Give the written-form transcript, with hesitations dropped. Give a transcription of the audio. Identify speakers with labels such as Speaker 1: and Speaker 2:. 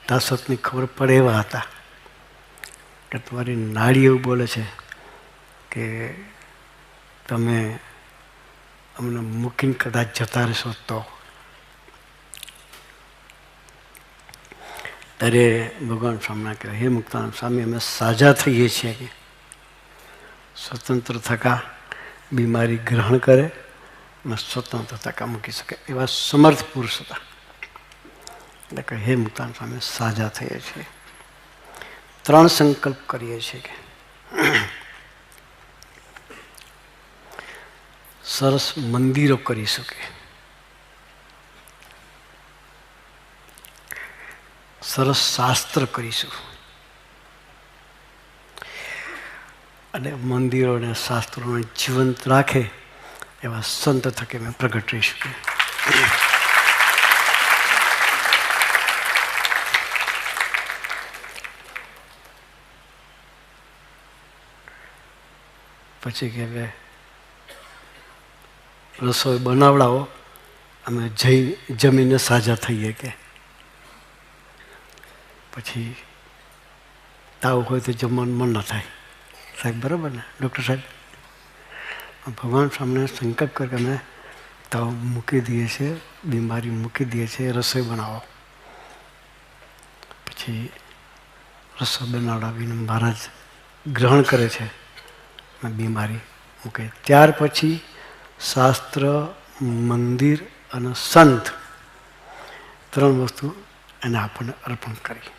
Speaker 1: દાસોતની ખબર પડે એવા હતા કે તમારી નાડી એવું બોલે છે કે તમે અમને મૂકીને કદાચ જતા રહેશો તો. ત્યારે ભગવાન સ્વામિનારાયણ કહે, હે મુક્તાનંદ સ્વામી, અમે સાજા થઈએ છીએ કે સ્વતંત્ર થકા બીમારી ગ્રહણ કરે અને સ્વતંત્ર થકા મૂકી શકે એવા સમર્થ પુરુષ હતા. એટલે કે હે મુક્તાનંદ સ્વામી, સાજા થઈએ છીએ. 3 સંકલ્પ કરીએ છીએ કે સરસ મંદિરો કરી શકે, સરસ શાસ્ત્ર કરીશું અને મંદિરો અને શાસ્ત્રોને જીવંત રાખે એવા સંત થકી અમે પ્રગટ રહીશું. પછી કે રસોઈ બનાવડાવો, અમે જમીને સાજા થઈએ કે પછી તાવ હોય તો જમવાનું મન ન થાય. સાહેબ બરાબર ને ડૉક્ટર સાહેબ? ભગવાન સામે સંકલ્પ કરે કે અમે તાવ મૂકી દઈએ છીએ, બીમારી મૂકી દઈએ છીએ, રસોઈ બનાવો. પછી રસોઈ બનાવડાવીને મહારાજ ગ્રહણ કરે છે, બીમારી મૂકે. ત્યાર પછી શાસ્ત્ર, મંદિર અને સંત 3 વસ્તુ એને આપણને અર્પણ કરી.